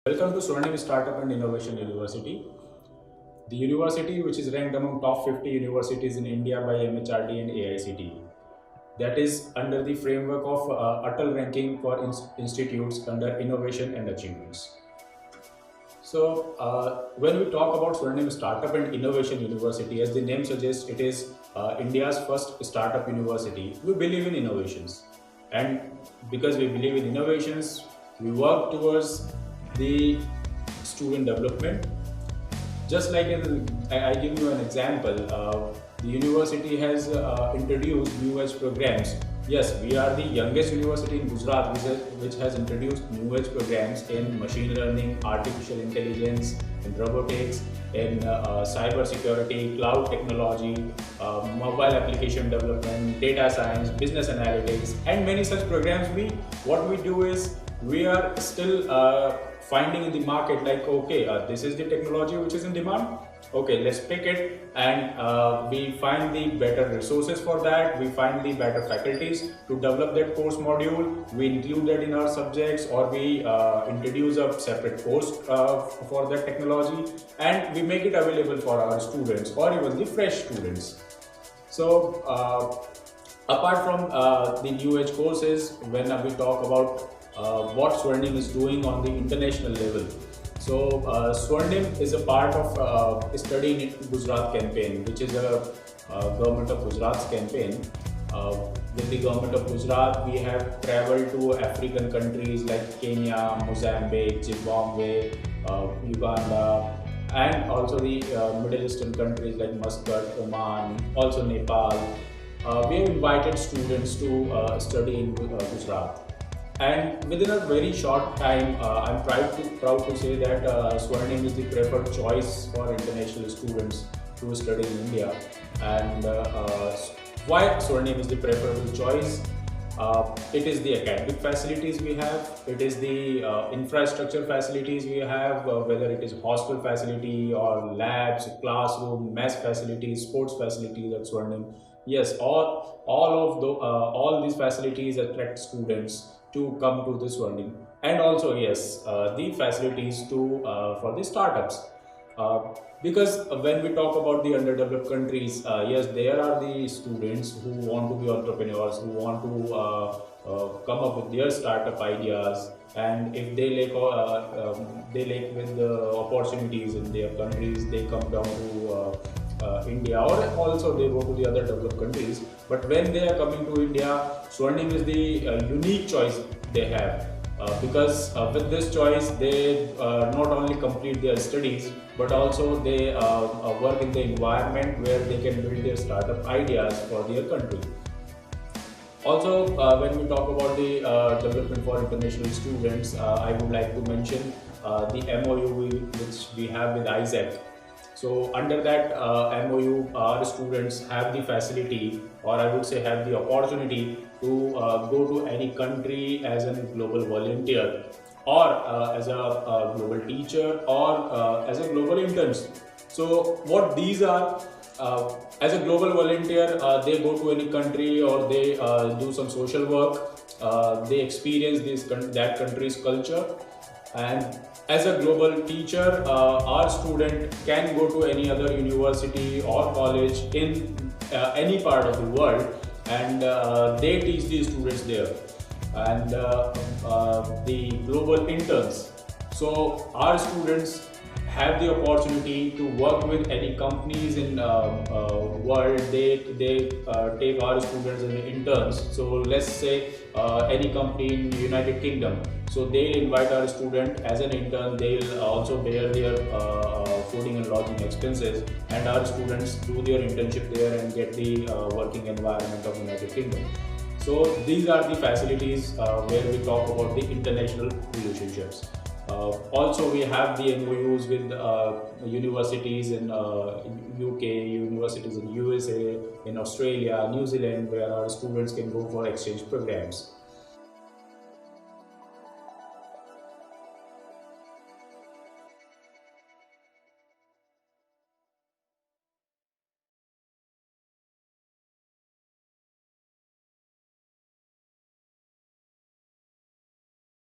Welcome to Swarnim Startup and Innovation University. The university, which is ranked among top 50 universities in India by MHRD and AICTE. That is under the framework of Atal ranking for institutes under innovation and achievements. When we talk about Swarnim Startup and Innovation University, as the name suggests, it is India's first startup university. We believe in innovations, and because we believe in innovations, we work towards the student development. Just like I give you an example, the university has introduced new age programs. Yes, we are the youngest university in Gujarat which has introduced new age programs in machine learning, artificial intelligence, in robotics, in cyber security, cloud technology, mobile application development, data science, business analytics, and many such programs. What we do is we are still finding in the market, like, okay, this is the technology which is in demand. Okay, let's pick it, and we find the better resources for that. We find the better faculties to develop that course module. We include that in our subjects, or we introduce a separate course for that technology, and we make it available for our students or even the fresh students. So apart from the new age courses, when we talk about what Swarnim is doing on the international level. So Swarnim is a part of Study in Gujarat campaign, which is a government of Gujarat's campaign. With the government of Gujarat, we have traveled to African countries like Kenya, Mozambique, Zimbabwe, Uganda, and also the Middle Eastern countries like Muscat, Oman, also Nepal. We have invited students to study in Gujarat. And within a very short time, I'm proud to say that Swarnim is the preferred choice for international students to study in India. And why Swarnim is the preferable choice? It is the academic facilities we have, it is the infrastructure facilities we have, whether it is hostel facility or labs, classroom, mess facilities, sports facilities at Swarnim. Yes, all these facilities attract students to come to this Swarnim, and also yes, the facilities to for the startups. Because when we talk about the underdeveloped countries, yes, there are the students who want to be entrepreneurs, who want to come up with their startup ideas, and if they lack with the opportunities in their countries, they come down to India, or also they go to the other developed countries. But when they are coming to India, Swarnim is the unique choice they have, because with this choice they not only complete their studies, but also they work in the environment where they can build their startup ideas for their country. Also, when we talk about the development for international students, I would like to mention the MOU which we have with ISAC. So under that MOU, our students have the facility, or I would say have the opportunity to go to any country as a global volunteer, or as a global teacher, or as a global intern. So what these are, as a global volunteer, they go to any country, or they do some social work, they experience that country's culture. And as a global teacher, our student can go to any other university or college in any part of the world, and they teach the students there. And the global interns. So our students have the opportunity to work with any companies in world. They take our students as interns. So let's say any company in United Kingdom. So they'll invite our student as an intern. They'll also bear their fooding and lodging expenses, and our students do their internship there and get the working environment of United Kingdom. So these are the facilities where we talk about the international relationships. Also, we have the MOUs with universities in UK, universities in USA, in Australia, New Zealand, where our students can go for exchange programs.